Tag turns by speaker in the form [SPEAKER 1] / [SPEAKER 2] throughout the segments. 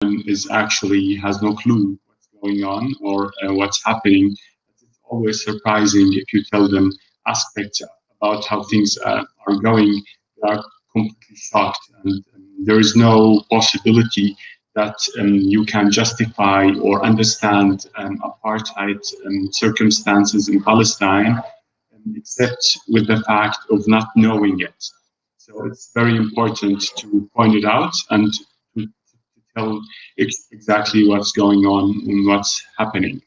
[SPEAKER 1] is actually has no clue what's going on or what's happening. It's always surprising if you tell them aspects about how things are going. They are completely shocked, and there is no possibility that you can justify or understand apartheid circumstances in Palestine except with the fact of not knowing it. So it's very important to point it out and to tell exactly what's going on and what's happening.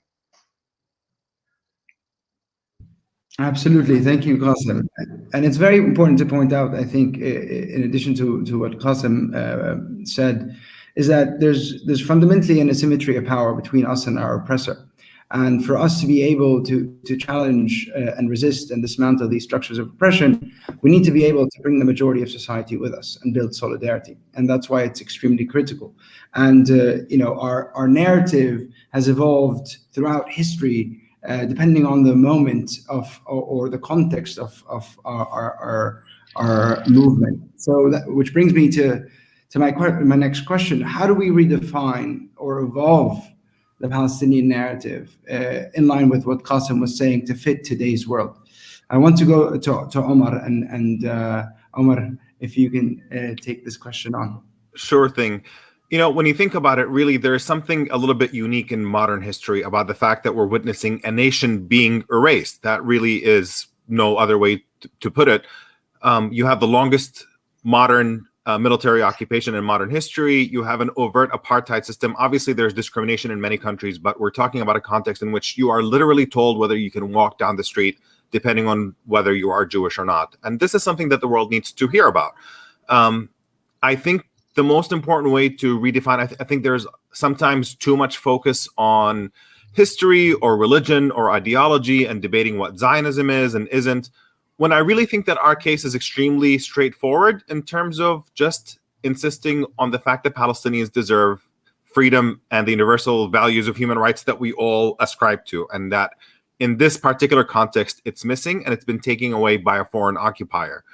[SPEAKER 2] Absolutely, thank you, Qasem. And it's very important to point out, I think, in addition to what Qasem said, is that there's fundamentally an asymmetry of power between us and our oppressor. And for us to be able to challenge and resist and dismantle these structures of oppression, we need to be able to bring the majority of society with us and build solidarity. And that's why it's extremely critical. And our narrative has evolved throughout history, depending on the moment of or the context of our movement. So which brings me to my next question: how do we redefine or evolve the Palestinian narrative in line with what Qasem was saying to fit today's world? I want to go to Omar, and Omar, if you can take this question on.
[SPEAKER 3] Sure thing. When you think about it, really, there is something a little bit unique in modern history about the fact that we're witnessing a nation being erased. That really is no other way to put it. You have the longest modern military occupation in modern history. You have an overt apartheid system. Obviously, there's discrimination in many countries, but we're talking about a context in which you are literally told whether you can walk down the street, depending on whether you are Jewish or not. And this is something that the world needs to hear about. I think the most important way to redefine, I think there's sometimes too much focus on history or religion or ideology and debating what Zionism is and isn't, when I really think that our case is extremely straightforward in terms of just insisting on the fact that Palestinians deserve freedom and the universal values of human rights that we all ascribe to, and that in this particular context, it's missing and it's been taken away by a foreign occupier.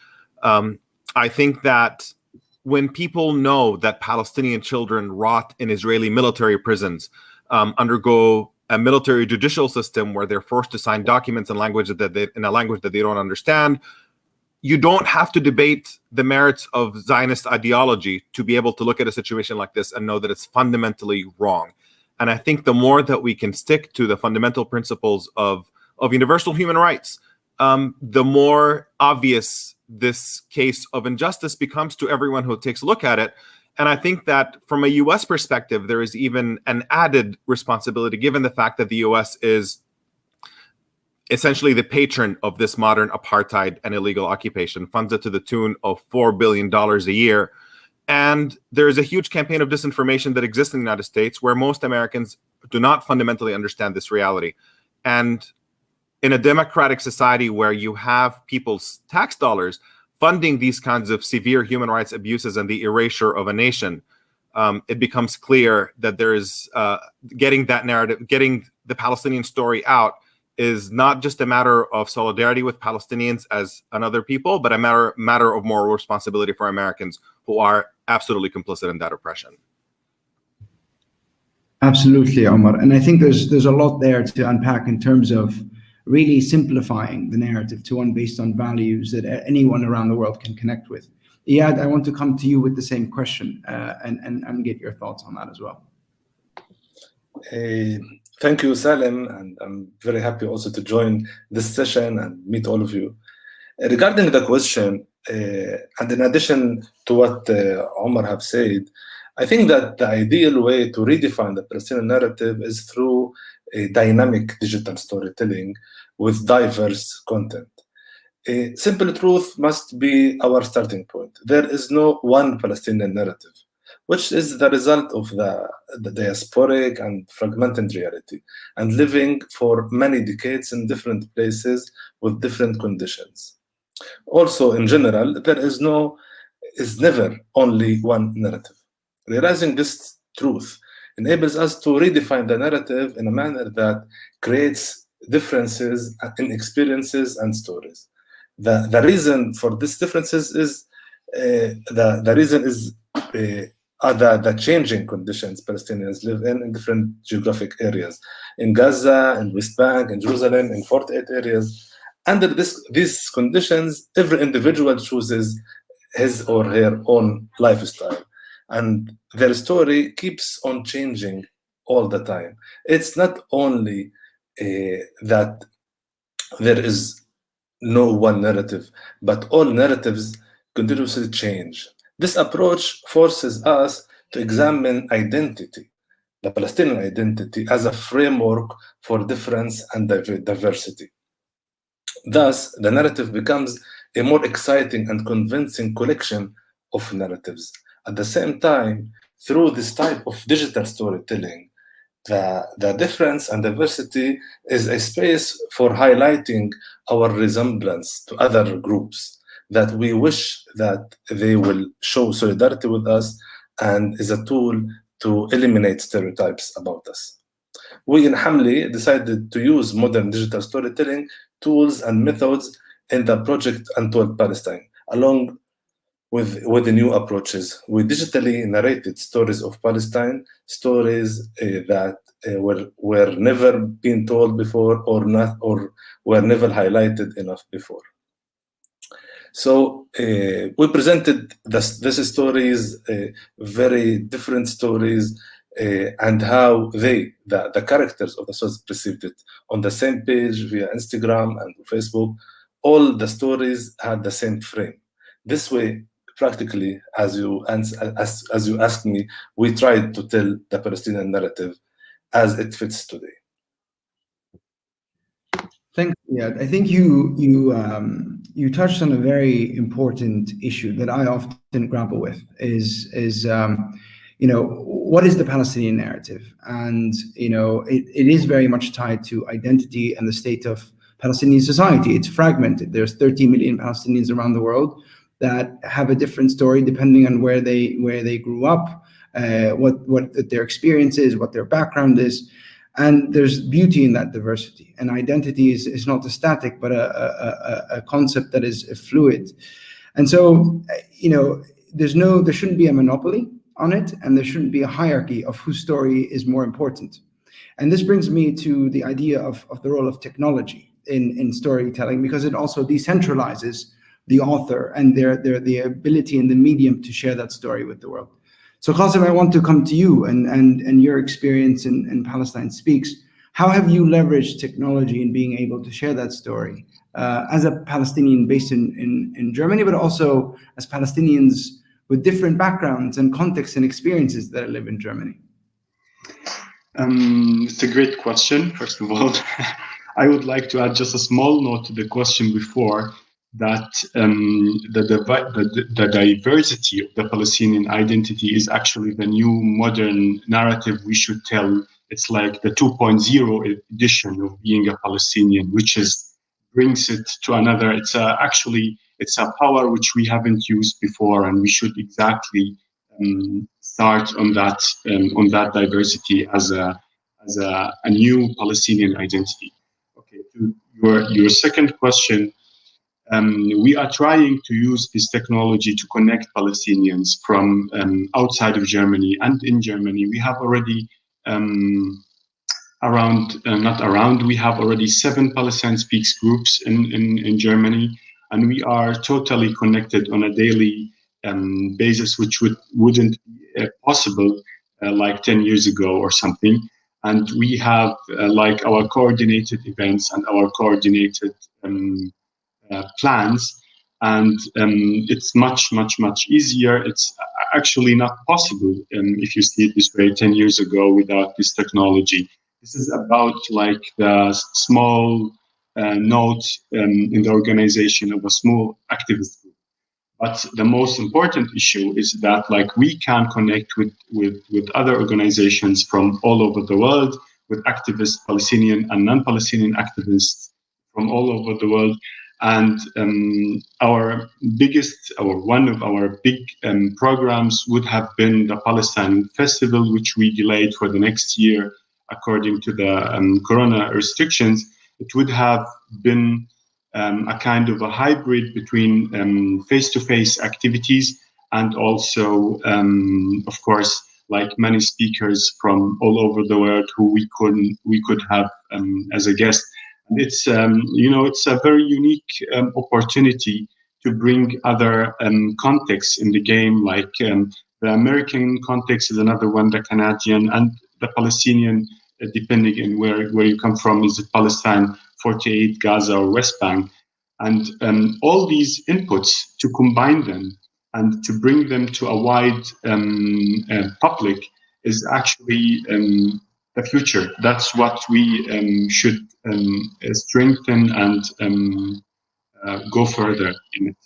[SPEAKER 3] I think that when people know that Palestinian children rot in Israeli military prisons, undergo a military judicial system where they're forced to sign documents in a language that they don't understand, you don't have to debate the merits of Zionist ideology to be able to look at a situation like this and know that it's fundamentally wrong. And I think the more that we can stick to the fundamental principles of universal human rights, the more obvious this case of injustice becomes to everyone who takes a look at it. And I think that from a U.S. perspective, there is even an added responsibility, given the fact that the U.S. is essentially the patron of this modern apartheid and illegal occupation, funds it to the tune of $4 billion a year. And there is a huge campaign of disinformation that exists in the United States where most Americans do not fundamentally understand this reality. And in a democratic society where you have people's tax dollars funding these kinds of severe human rights abuses and the erasure of a nation, it becomes clear that there is getting that narrative, getting the Palestinian story out is not just a matter of solidarity with Palestinians as another people, but a matter of moral responsibility for Americans who are absolutely complicit in that oppression.
[SPEAKER 2] Absolutely, Omar. And I think there's a lot there to unpack in terms of really simplifying the narrative to one based on values that anyone around the world can connect with. Iyad, I want to come to you with the same question and get your thoughts on that as well.
[SPEAKER 4] Thank you, Salem, and I'm very happy also to join this session and meet all of you. Regarding the question, and in addition to what Omar have said, I think that the ideal way to redefine the Palestinian narrative is through a dynamic digital storytelling with diverse content. A simple truth must be our starting point. There is no one Palestinian narrative, which is the result of the diasporic and fragmented reality, and living for many decades in different places with different conditions. Also, in general, there is never only one narrative. Realizing this truth enables us to redefine the narrative in a manner that creates differences in experiences and stories. The reason for these differences is are the changing conditions Palestinians live in different geographic areas. In Gaza, in West Bank, in Jerusalem, in 48 areas. Under these conditions, every individual chooses his or her own lifestyle. And their story keeps on changing all the time. It's not only that there is no one narrative, but all narratives continuously change. This approach forces us to examine identity, the Palestinian identity, as a framework for difference and diversity. Thus, the narrative becomes a more exciting and convincing collection of narratives. At the same time, through this type of digital storytelling, the difference and diversity is a space for highlighting our resemblance to other groups, that we wish that they will show solidarity with us, and is a tool to eliminate stereotypes about us. We in Hamli decided to use modern digital storytelling tools and methods in the project Untold Palestine, along with the new approaches. We digitally narrated stories of Palestine, stories that were never been told before, or were never highlighted enough before. So we presented these stories, very different stories, and how the characters of the stories perceived it. On the same page via Instagram and Facebook, all the stories had the same frame. This way, practically, as you asked me, we tried to tell the Palestinian narrative as it fits today.
[SPEAKER 2] Thanks, Iad. I think you touched on a very important issue that I often grapple with. Is what is the Palestinian narrative? And it is very much tied to identity and the state of Palestinian society. It's fragmented. There's 30 million Palestinians around the world that have a different story depending on where they grew up, what their experience is, what their background is. And there's beauty in that diversity. And identity is not a static, but a concept that is fluid. And so, there shouldn't be a monopoly on it, and there shouldn't be a hierarchy of whose story is more important. And this brings me to the idea of the role of technology in storytelling, because it also decentralizes the author and the ability and the medium to share that story with the world. So Qasem, I want to come to you and your experience in Palestine Speaks. How have you leveraged technology in being able to share that story as a Palestinian based in Germany, but also as Palestinians with different backgrounds and contexts and experiences that live in Germany?
[SPEAKER 1] It's a great question, first of all. I would like to add just a small note to the question before, that the diversity of the Palestinian identity is actually the new modern narrative we should tell. It's like the 2.0 edition of being a Palestinian, which brings it to another. It's a power which we haven't used before, and we should exactly start on that diversity as a new Palestinian identity. Okay, to your second question. We are trying to use this technology to connect Palestinians from outside of Germany and in Germany. We have already we have already 7 Palestine Speaks groups in Germany, and we are totally connected on a daily basis, which wouldn't be possible like 10 years ago or something. And we have like our coordinated events and our coordinated plans, and it's much easier. It's actually not possible if you see it this way 10 years ago without this technology. This is about like the small note in the organization of a small activist group. But the most important issue is that like we can connect with other organizations from all over the world, with activists, Palestinian and non-Palestinian activists from all over the world. And one of our big programs would have been the Palestine Festival, which we delayed for the next year according to the corona restrictions. It would have been a kind of a hybrid between face-to-face activities and also, of course, like many speakers from all over the world who we could have as a guest. And it's it's a very unique opportunity to bring other contexts in the game, like the American context is another one, the Canadian, and the Palestinian, depending on where you come from, is it Palestine, 48, Gaza, or West Bank, and all these inputs, to combine them and to bring them to a wide public is actually the future. That's what we should strengthen and go further in it.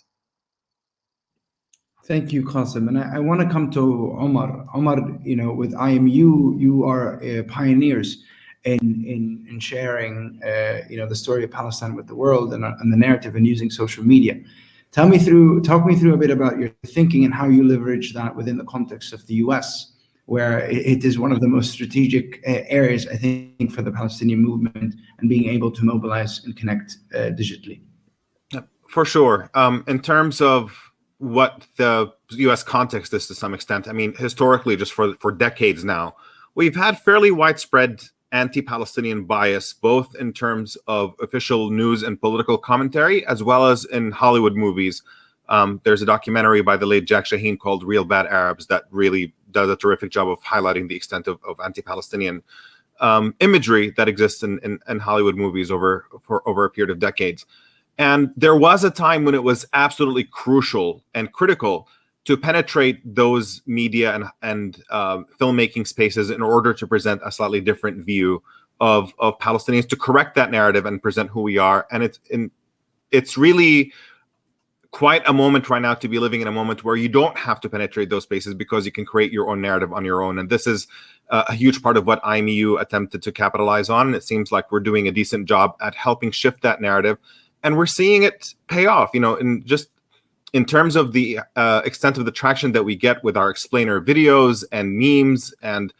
[SPEAKER 2] Thank you, Qasem. And I want to come to Omar. Omar, with IMEU, you are pioneers in sharing, the story of Palestine with the world and the narrative, and using social media. Talk me through a bit about your thinking and how you leverage that within the context of the US, where it is one of the most strategic areas, I think, for the Palestinian movement and being able to mobilize and connect digitally.
[SPEAKER 3] For sure. In terms of what the US context is to some extent, I mean, historically, just for decades now, we've had fairly widespread anti-Palestinian bias, both in terms of official news and political commentary, as well as in Hollywood movies. There's a documentary by the late Jack Shaheen called Real Bad Arabs that really does a terrific job of highlighting the extent of anti-Palestinian imagery that exists in Hollywood movies over a period of decades. And there was a time when it was absolutely crucial and critical to penetrate those media and filmmaking spaces in order to present a slightly different view of Palestinians, to correct that narrative and present who we are. And it's really quite a moment right now to be living in a moment where you don't have to penetrate those spaces, because you can create your own narrative on your own. And this is a huge part of what IMEU attempted to capitalize on. And it seems like we're doing a decent job at helping shift that narrative. And we're seeing it pay off, in terms of the extent of the traction that we get with our explainer videos and memes and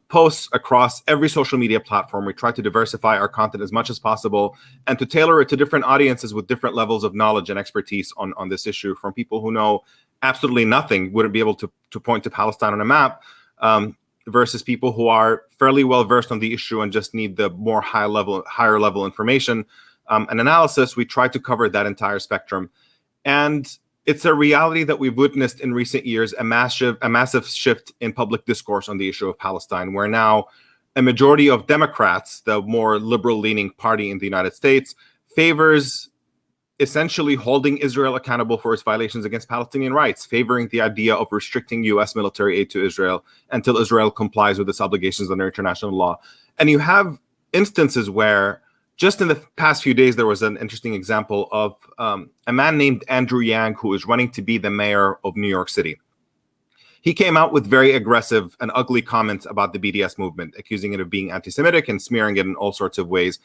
[SPEAKER 3] posts across every social media platform. We try to diversify our content as much as possible and to tailor it to different audiences with different levels of knowledge and expertise on this issue, from people who know absolutely nothing, wouldn't be able to point to Palestine on a map, versus people who are fairly well versed on the issue and just need the more higher level information and analysis. We try to cover that entire spectrum. And it's a reality that we've witnessed in recent years, a massive shift in public discourse on the issue of Palestine, where now a majority of Democrats, the more liberal-leaning party in the United States, favors essentially holding Israel accountable for its violations against Palestinian rights, favoring the idea of restricting U.S. military aid to Israel until Israel complies with its obligations under international law. And you have instances where, just in the past few days, there was an interesting example of a man named Andrew Yang, who is running to be the mayor of New York City. He came out with very aggressive and ugly comments about the BDS movement, accusing it of being anti-Semitic and smearing it in all sorts of ways.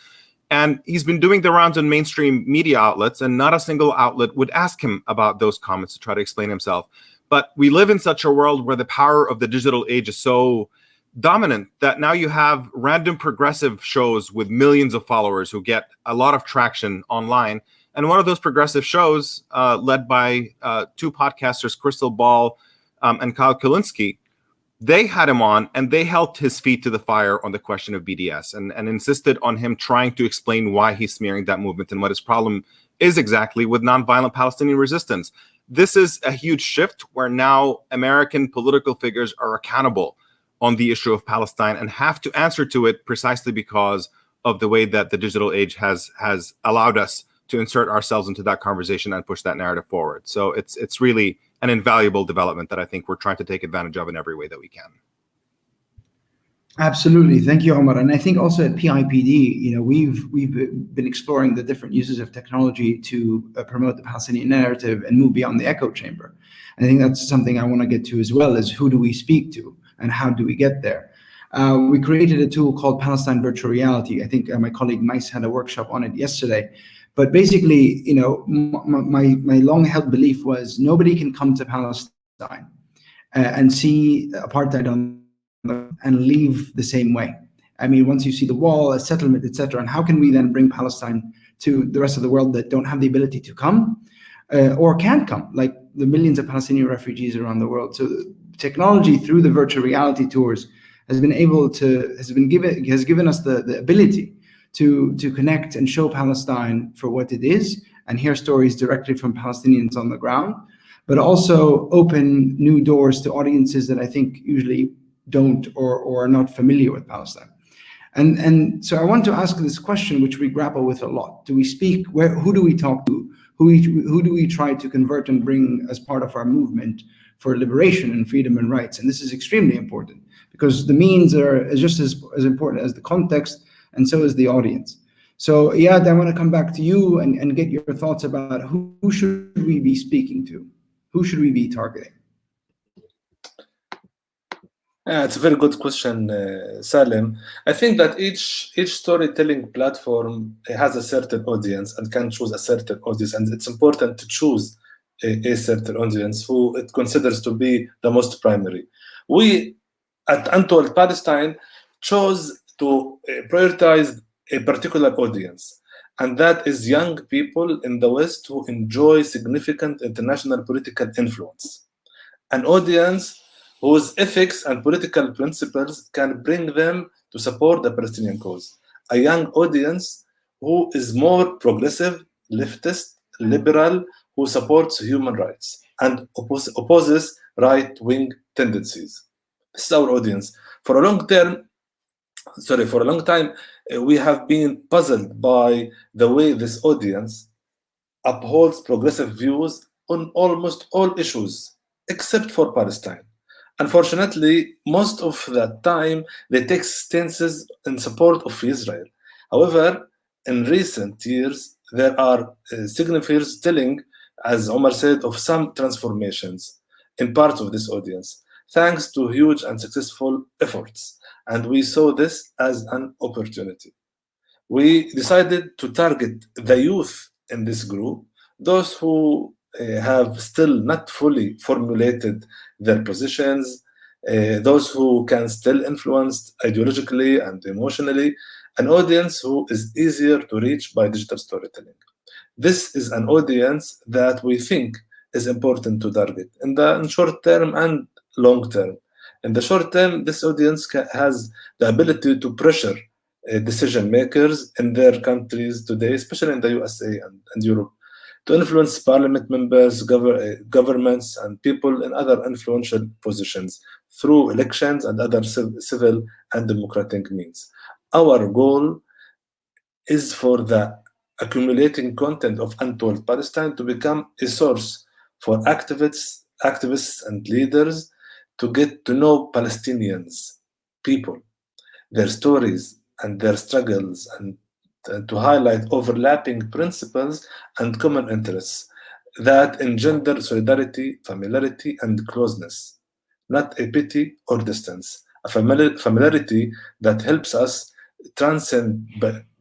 [SPEAKER 3] And he's been doing the rounds in mainstream media outlets, and not a single outlet would ask him about those comments to try to explain himself. But we live in such a world where the power of the digital age is so dominant that now you have random progressive shows with millions of followers who get a lot of traction online. And one of those progressive shows, led by two podcasters, Crystal Ball and Kyle Kulinski, they had him on and they held his feet to the fire on the question of BDS and insisted on him trying to explain why he's smearing that movement and what his problem is exactly with nonviolent Palestinian resistance. This is a huge shift where now American political figures are accountable on the issue of Palestine and have to answer to it, precisely because of the way that the digital age has allowed us to insert ourselves into that conversation and push that narrative forward. So it's really an invaluable development that I think we're trying to take advantage of in every way that we can.
[SPEAKER 2] Absolutely. Thank you, Omar. And I think also at PIPD, we've been exploring the different uses of technology to promote the Palestinian narrative and move beyond the echo chamber. And I think that's something I want to get to as well, is who do we speak to and how do we get there? We created a tool called Palestine Virtual Reality. I think my colleague Mice had a workshop on it yesterday. But basically, my long-held belief was nobody can come to Palestine and see apartheid and leave the same way. I mean, once you see the wall, a settlement, etc., and how can we then bring Palestine to the rest of the world that don't have the ability to come or can't come? Like the millions of Palestinian refugees around the world. So technology through the virtual reality tours has given us the ability to connect and show Palestine for what it is and hear stories directly from Palestinians on the ground, but also open new doors to audiences that I think usually don't or are not familiar with Palestine. And so I want to ask this question, which we grapple with a lot. Do we speak? Who do we talk to? Who do we try to convert and bring as part of our movement for liberation and freedom and rights? And this is extremely important because the means are just as important as the context, and so is the audience. So Iyad, I want to come back to you and get your thoughts about who should we be speaking to? Who should we be targeting?
[SPEAKER 4] Yeah, it's a very good question, Salem. I think that each storytelling platform has a certain audience and can choose a certain audience, and it's important to choose a certain audience who it considers to be the most primary. We at Untold Palestine chose to prioritize a particular audience, and that is young people in the West who enjoy significant international political influence, an audience whose ethics and political principles can bring them to support the Palestinian cause, a young audience who is more progressive, leftist, liberal, who supports human rights and opposes right-wing tendencies. This is our audience. For a long time, we have been puzzled by the way this audience upholds progressive views on almost all issues, except for Palestine. Unfortunately, most of the time, they take stances in support of Israel. However, in recent years, there are signifiers telling, as Omar said, of some transformations in parts of this audience, thanks to huge and successful efforts. And we saw this as an opportunity. We decided to target the youth in this group, those who have still not fully formulated their positions, those who can still influence ideologically and emotionally, an audience who is easier to reach by digital storytelling. This is an audience that we think is important to target in short term and long term. In the short term, this audience has the ability to pressure decision makers in their countries today, especially in the USA and Europe, to influence parliament members, governments, and people in other influential positions through elections and other civil and democratic means. Our goal is for the accumulating content of Untold Palestine to become a source for activists and leaders to get to know Palestinians, people, their stories and their struggles, and to highlight overlapping principles and common interests that engender solidarity, familiarity, and closeness, not a pity or distance, a familiarity that helps us transcend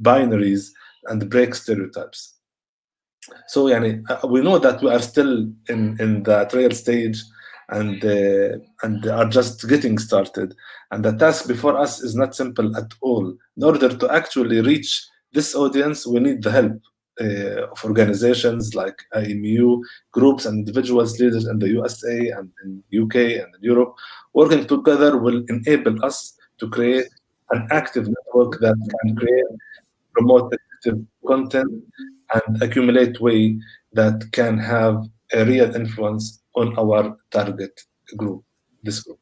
[SPEAKER 4] binaries and break stereotypes. So we know that we are still in the trial stage and are just getting started. And the task before us is not simple at all. In order to actually reach this audience, we need the help of organizations like IMEU, groups and individuals, leaders in the USA and in UK and in Europe. Working together will enable us to create an active network that can promote effective content and accumulate way that can have a real influence on our target group, this group.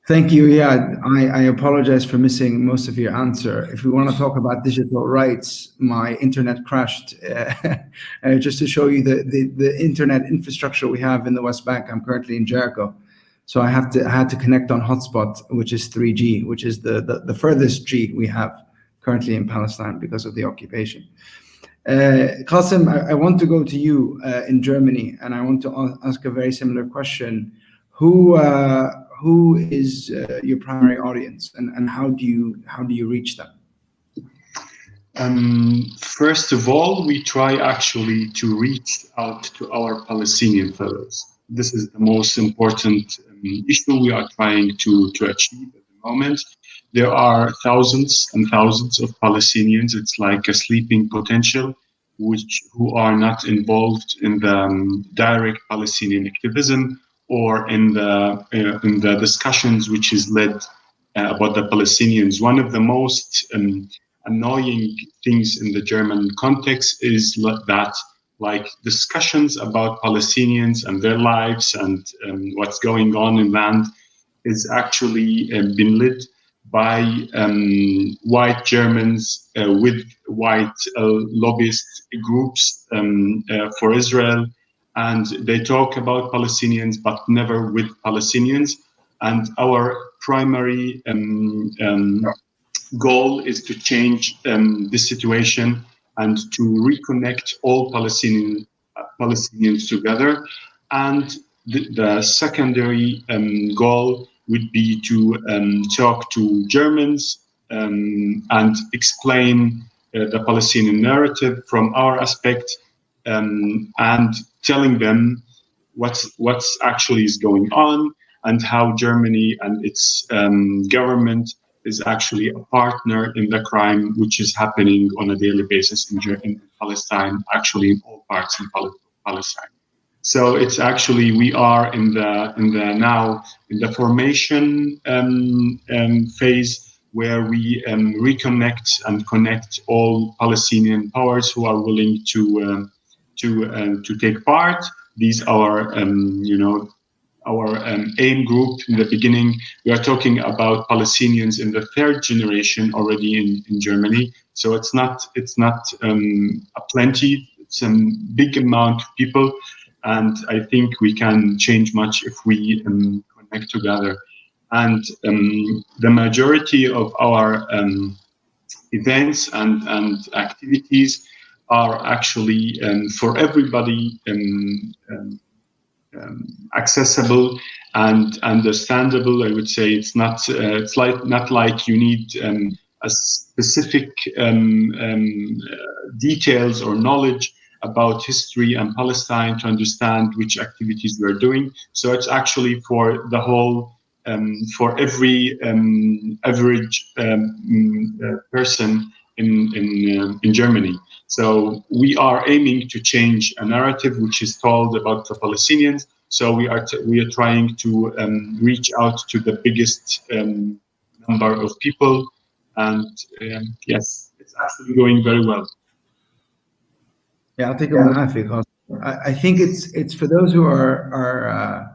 [SPEAKER 2] Thank you, Iyad. I apologize for missing most of your answer. If we want to talk about digital rights, my internet crashed. Just to show you the internet infrastructure we have in the West Bank. I'm currently in Jericho, so I had to connect on hotspot, which is 3G, which is the furthest G we have currently in Palestine because of the occupation. Qasem, I want to go to you in Germany, and I want to ask a very similar question. Who is your primary audience, and how do you reach them?
[SPEAKER 1] First of all, we try actually to reach out to our Palestinian fellows. This is the most important issue we are trying to achieve at the moment. There are thousands and thousands of Palestinians. It's like a sleeping potential who are not involved in the direct Palestinian activism or in the discussions which is led about the Palestinians. One of the most annoying things in the German context is that, like, discussions about Palestinians and their lives and what's going on in land is actually been led by white Germans with white lobbyist groups for Israel, and they talk about Palestinians but never with Palestinians. And our primary goal is to change this situation and to reconnect all Palestinians together. And the secondary goal would be to talk to Germans and explain the Palestinian narrative from our aspect, and telling them what's actually is going on and how Germany and its government is actually a partner in the crime which is happening on a daily basis in Palestine, actually in all parts in Palestine. So it's actually, we are in the formation phase where we reconnect and connect all Palestinian powers who are willing to take part. These are our aim group. In the beginning, we are talking about Palestinians in the third generation already in Germany. So it's not a plenty. It's a big amount of people. And I think we can change much if we connect together. And the majority of our events and activities are actually for everybody accessible and understandable. I would say it's not like you need a specific details or knowledge about history and Palestine to understand which activities we are doing. So it's actually for the whole, for every average person in Germany. So we are aiming to change a narrative which is told about the Palestinians. So we are trying to reach out to the biggest number of people, and yes, it's actually going very well.
[SPEAKER 2] Yeah, I'll take a I think it's for those who are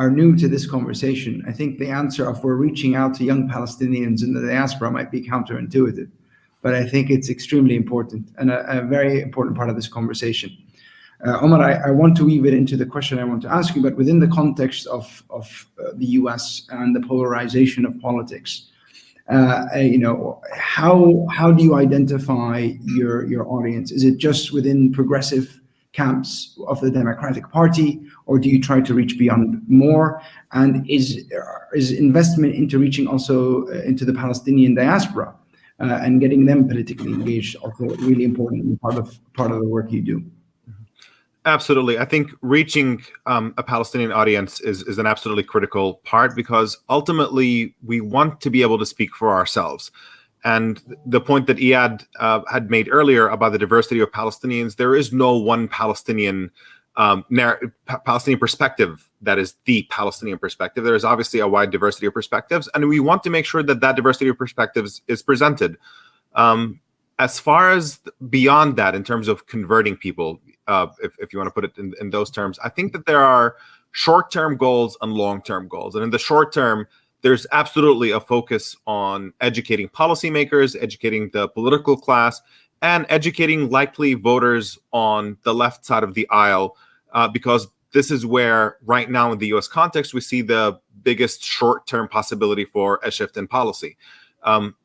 [SPEAKER 2] new to this conversation. I think the answer of we're reaching out to young Palestinians in the diaspora might be counterintuitive, but I think it's extremely important and a very important part of this conversation. Omar, I want to weave it into the question I want to ask you, but within the context of the US and the polarization of politics. How do you identify your audience? Is it just within progressive camps of the Democratic Party, or do you try to reach beyond more? And is investment into reaching also into the Palestinian diaspora and getting them politically engaged also really important part of the work you do?
[SPEAKER 3] Absolutely. I think reaching a Palestinian audience is an absolutely critical part, because ultimately we want to be able to speak for ourselves. And the point that Íad had made earlier about the diversity of Palestinians, there is no one Palestinian Palestinian perspective that is the Palestinian perspective. There is obviously a wide diversity of perspectives, and we want to make sure that that diversity of perspectives is presented. As far as beyond that, in terms of converting people, if you want to put it in those terms, I think that there are short-term goals and long-term goals. And in the short term, there's absolutely a focus on educating policymakers, educating the political class, and educating likely voters on the left side of the aisle, because this is where, right now in the US context, we see the biggest short-term possibility for a shift in policy.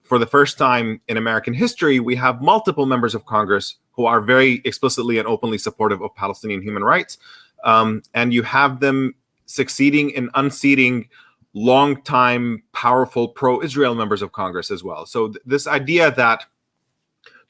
[SPEAKER 3] For the first time in American history, we have multiple members of Congress who are very explicitly and openly supportive of Palestinian human rights. And you have them succeeding in unseating long-time, powerful pro-Israel members of Congress as well. So this idea that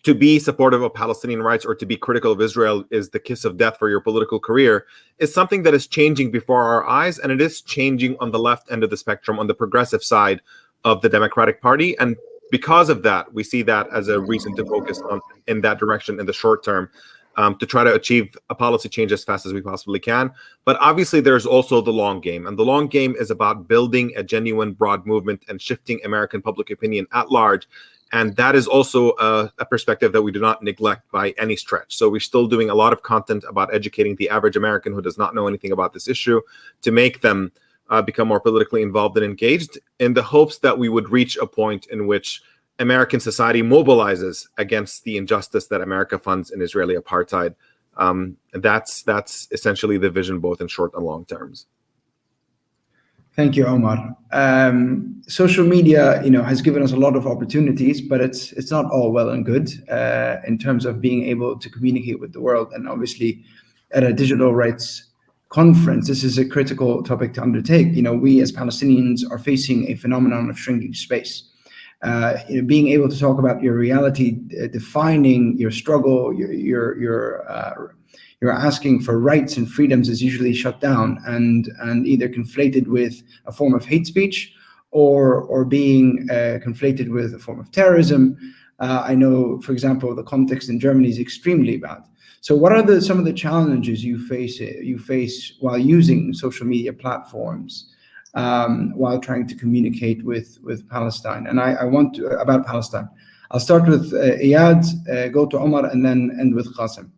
[SPEAKER 3] to be supportive of Palestinian rights or to be critical of Israel is the kiss of death for your political career is something that is changing before our eyes. And it is changing on the left end of the spectrum, on the progressive side of the Democratic Party. And because of that, we see that as a reason to focus on in that direction in the short term. to try to achieve a policy change as fast as we possibly can. But obviously, there's also the long game. And the long game is about building a genuine broad movement and shifting American public opinion at large. And that is also a perspective that we do not neglect by any stretch. So we're still doing a lot of content about educating the average American who does not know anything about this issue to make them become more politically involved and engaged, in the hopes that we would reach a point in which American society mobilizes against the injustice that America funds in Israeli apartheid. That's essentially the vision, both in short and long terms.
[SPEAKER 2] Thank you, Omar. Social media, has given us a lot of opportunities, but it's not all well and good in terms of being able to communicate with the world. And obviously, at a digital rights conference, this is a critical topic to undertake. We as Palestinians are facing a phenomenon of shrinking space. Being able to talk about your reality, defining your struggle, you're asking for rights and freedoms is usually shut down and either conflated with a form of hate speech or being conflated with a form of terrorism. I know, for example, the context in Germany is extremely bad. So what are some of the challenges you face while using social media platforms while trying to communicate with Palestine? And I want to, about Palestine. I'll start with Iyad, go to Omar, and then end with Qasem.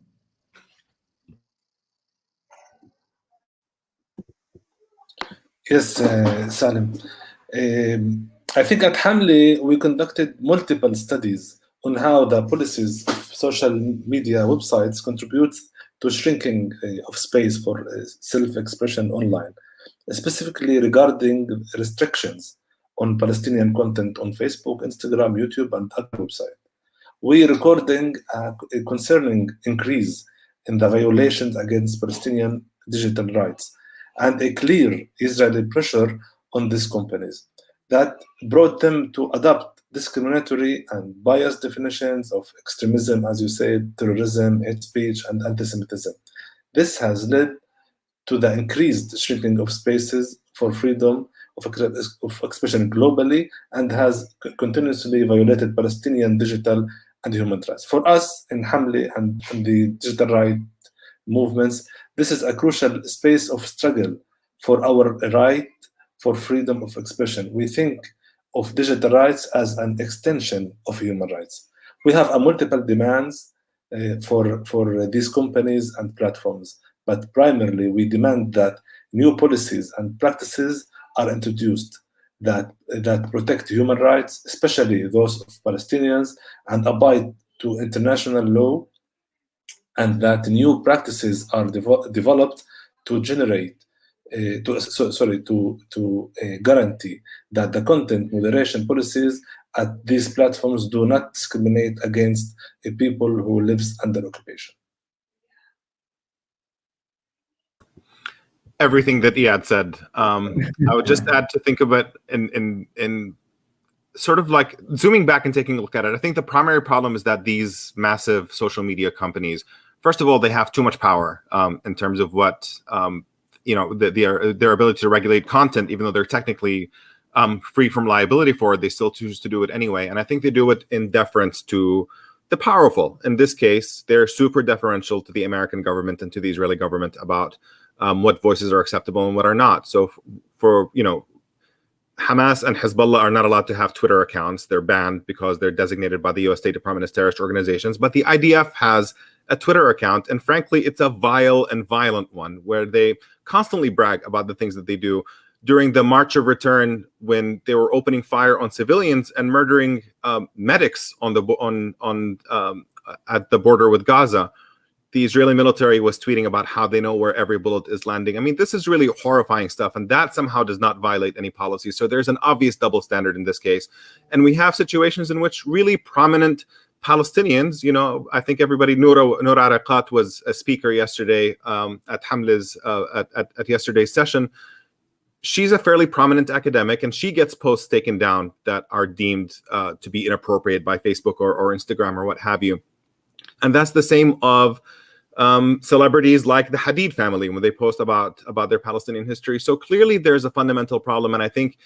[SPEAKER 4] Yes, Salem. I think at Hamli we conducted multiple studies on how the policies of social media websites contribute to shrinking of space for self-expression online, specifically regarding restrictions on Palestinian content on Facebook, Instagram, YouTube, and other websites. We are recording a concerning increase in the violations against Palestinian digital rights and a clear Israeli pressure on these companies that brought them to adopt discriminatory and biased definitions of extremism, as you said, terrorism, hate speech, and anti-Semitism. This has led to the increased shrinking of spaces for freedom of expression globally and has continuously violated Palestinian digital and human rights. For us in Hamli and in the digital rights movements, this is a crucial space of struggle for our right for freedom of expression. We think of digital rights as an extension of human rights. We have multiple demands for these companies and platforms, but primarily we demand that new policies and practices are introduced that protect human rights, especially those of Palestinians, and abide to international law, and that new practices are developed to generate to guarantee that the content moderation policies at these platforms do not discriminate against a people who lives under occupation.
[SPEAKER 3] Everything that Iyad said. I would just add to think about in sort of like zooming back and taking a look at it. I think the primary problem is that these massive social media companies, first of all, they have too much power in terms of what their ability to regulate content, even though they're technically free from liability for it, they still choose to do it anyway. And I think they do it in deference to the powerful. In this case, they're super deferential to the American government and to the Israeli government about what voices are acceptable and what are not. So for Hamas and Hezbollah are not allowed to have Twitter accounts. They're banned because they're designated by the US State Department as terrorist organizations. But the IDF has a Twitter account, and frankly, it's a vile and violent one where they constantly brag about the things that they do. During the March of Return, when they were opening fire on civilians and murdering medics at the border with Gaza, the Israeli military was tweeting about how they know where every bullet is landing. I mean, this is really horrifying stuff, and that somehow does not violate any policy. So there's an obvious double standard in this case. And we have situations in which really prominent Palestinians, I think everybody, Noura Arakat was a speaker yesterday at Hamli's, at yesterday's session. She's a fairly prominent academic, and she gets posts taken down that are deemed to be inappropriate by Facebook or Instagram or what have you. And that's the same of celebrities like the Hadid family when they post about their Palestinian history. So clearly there's a fundamental problem. And I think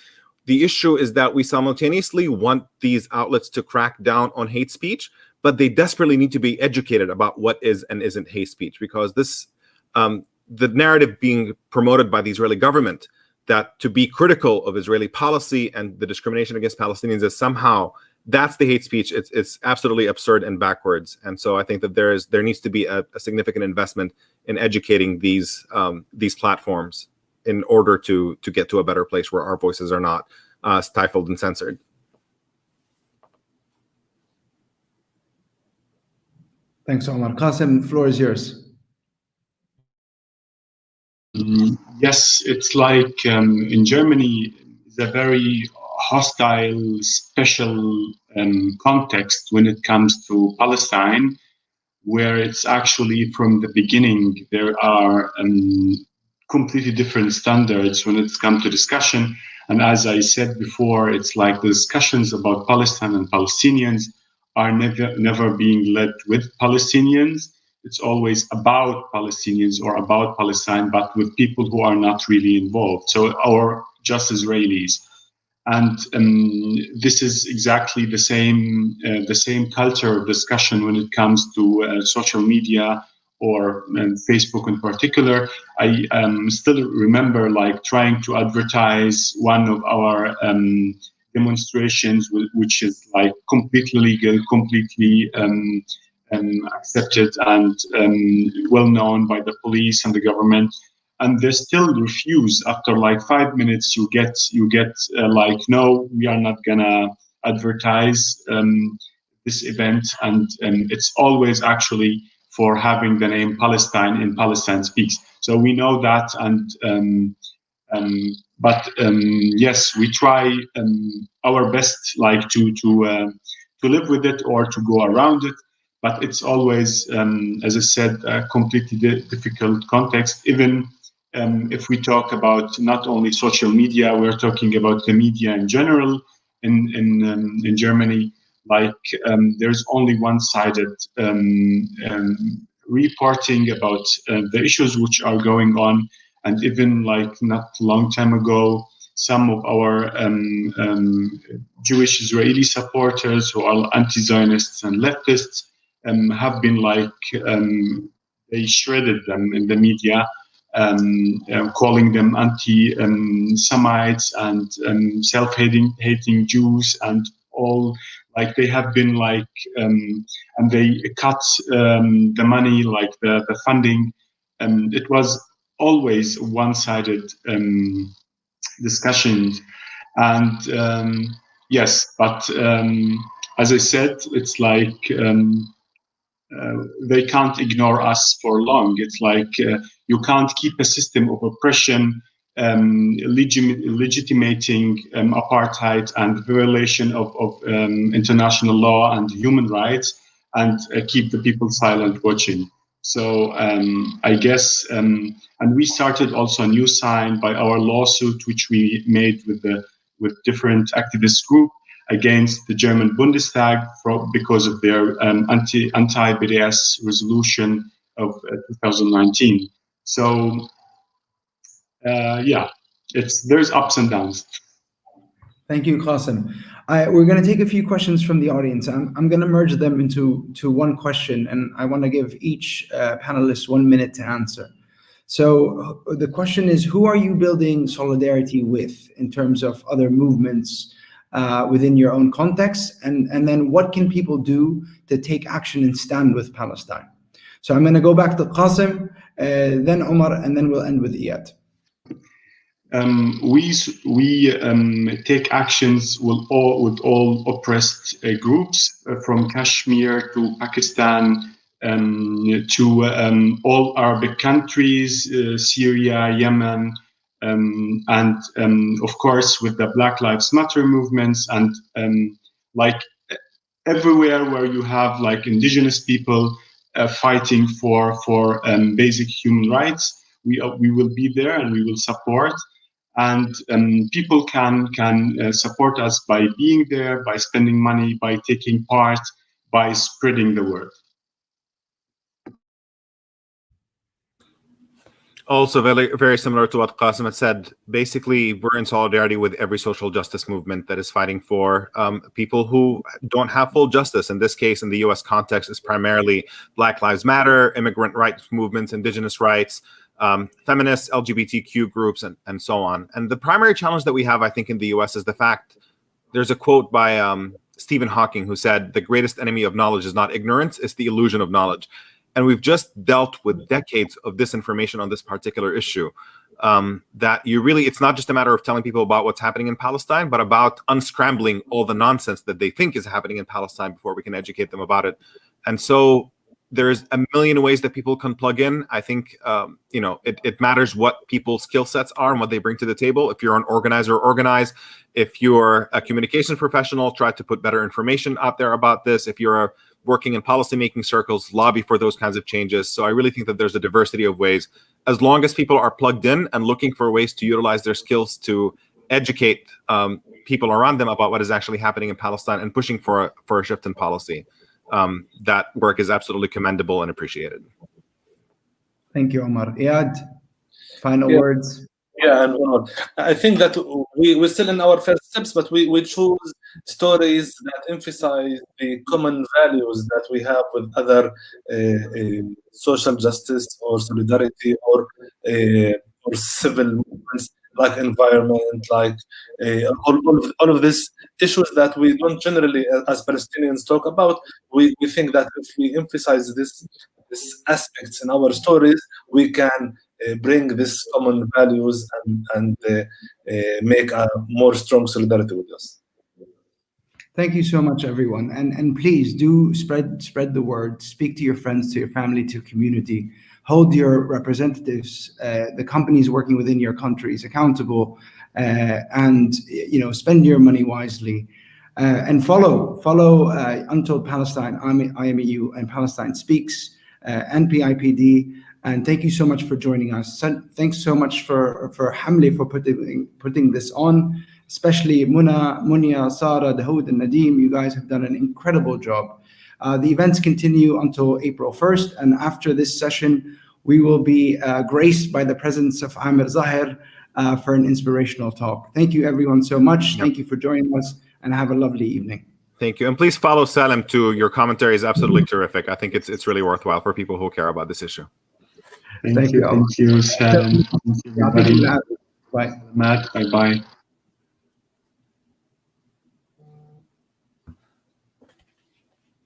[SPEAKER 3] the issue is that we simultaneously want these outlets to crack down on hate speech, but they desperately need to be educated about what is and isn't hate speech, because this, the narrative being promoted by the Israeli government that to be critical of Israeli policy and the discrimination against Palestinians is somehow that's the hate speech. It's absolutely absurd and backwards. And so I think that there needs to be a significant investment in educating these platforms in order to get to a better place where our voices are not stifled and censored.
[SPEAKER 2] Thanks, Omar. Qasem, the floor is yours.
[SPEAKER 1] Yes, it's like in Germany, it's a very hostile, special context when it comes to Palestine, where it's actually from the beginning, there are completely different standards when it's come to discussion. And as I said before, it's like the discussions about Palestine and Palestinians are never being led with Palestinians. It's always about Palestinians or about Palestine, but with people who are not really involved. So, or just Israelis. And this is exactly the same culture of discussion when it comes to social media or Facebook in particular. I still remember like trying to advertise one of our demonstrations, which is like completely legal, completely accepted and well known by the police and the government. And they still refuse. After like 5 minutes, you get like, no, we are not gonna advertise this event, and it's always actually for having the name Palestine in Palestine Speaks. So we know that, but yes, we try our best, like to live with it or to go around it. But it's always, as I said, a completely difficult context. Even if we talk about not only social media, we're talking about the media in general in Germany. Like there's only one-sided reporting about the issues which are going on, and even like not a long time ago, some of our Jewish Israeli supporters who are anti-Zionists and leftists have been like they shredded them in the media. Calling them anti-Semites and self-hating Jews and all, like they have been like, and they cut the money, like the funding. It was always one-sided discussions. And yes, but as I said, it's like they can't ignore us for long. It's like you can't keep a system of oppression legitimating apartheid and violation of international law and human rights and keep the people silent watching. So I guess, and we started also a new sign by our lawsuit, which we made with different activist groups against the German Bundestag because of their anti-BDS resolution of 2019. So yeah, there's ups and downs.
[SPEAKER 2] Thank you, Qasem. We're going to take a few questions from the audience. I'm going to merge them into one question, and I want to give each panelist 1 minute to answer. So the question is, who are you building solidarity with in terms of other movements within your own context? And then what can people do to take action and stand with Palestine? So I'm going to go back to Qasem, then Omar, and then we'll end with Iyad.
[SPEAKER 1] We take actions with all oppressed groups, from Kashmir to Pakistan, to all Arabic countries, Syria, Yemen, and of course with the Black Lives Matter movements, and like everywhere where you have like indigenous people fighting for basic human rights, we will be there and we will support. And people can support us by being there, by spending money, by taking part, by spreading the word.
[SPEAKER 3] Also very similar to what Qasem had said. Basically, we're in solidarity with every social justice movement that is fighting for people who don't have full justice. In this case, in the US context, is primarily Black Lives Matter, immigrant rights movements, indigenous rights, feminists, LGBTQ groups, and so on. And the primary challenge that we have, I think, in the US is the fact, there's a quote by Stephen Hawking who said, "The greatest enemy of knowledge is not ignorance, it's the illusion of knowledge." And we've just dealt with decades of disinformation on this particular issue. That it's not just a matter of telling people about what's happening in Palestine, but about unscrambling all the nonsense that they think is happening in Palestine before we can educate them about it. And so there's a million ways that people can plug in. I think, it matters what people's skill sets are and what they bring to the table. If you're an organizer, organize. If you're a communications professional, try to put better information out there about this. If you're working in policymaking circles, lobby for those kinds of changes. So I really think that there's a diversity of ways. As long as people are plugged in and looking for ways to utilize their skills to educate people around them about what is actually happening in Palestine and pushing for a shift in policy, that work is absolutely commendable and appreciated.
[SPEAKER 2] Thank you, Omar. Iyad, final words.
[SPEAKER 4] Yeah, and I think that we're still in our first steps, but we choose stories that emphasize the common values that we have with other social justice or solidarity or civil movements like environment, like all of these issues that we don't generally, as Palestinians, talk about. We think that if we emphasize this aspects in our stories, we can bring these common values and make a more strong solidarity with us.
[SPEAKER 2] Thank you so much, everyone. And please do spread the word. Speak to your friends, to your family, to your community. Hold your representatives, the companies working within your countries accountable, and spend your money wisely. And follow Untold Palestine, IMEU, and Palestine Speaks, and PIPD. And thank you so much for joining us. Thanks so much for Hamli for putting this on, especially Munia, Sara, Dahoud, and Nadim. You guys have done an incredible job. The events continue until April 1st, and after this session, we will be graced by the presence of Amir Zahir for an inspirational talk. Thank you, everyone, so much. Thank you for joining us, and have a lovely evening.
[SPEAKER 3] Thank you, and please follow Salem too. Your commentary is absolutely terrific. I think it's really worthwhile for people who care about this issue.
[SPEAKER 1] Thank you, Salem. Thank you, everybody.
[SPEAKER 2] Bye.
[SPEAKER 1] Matt, bye-bye.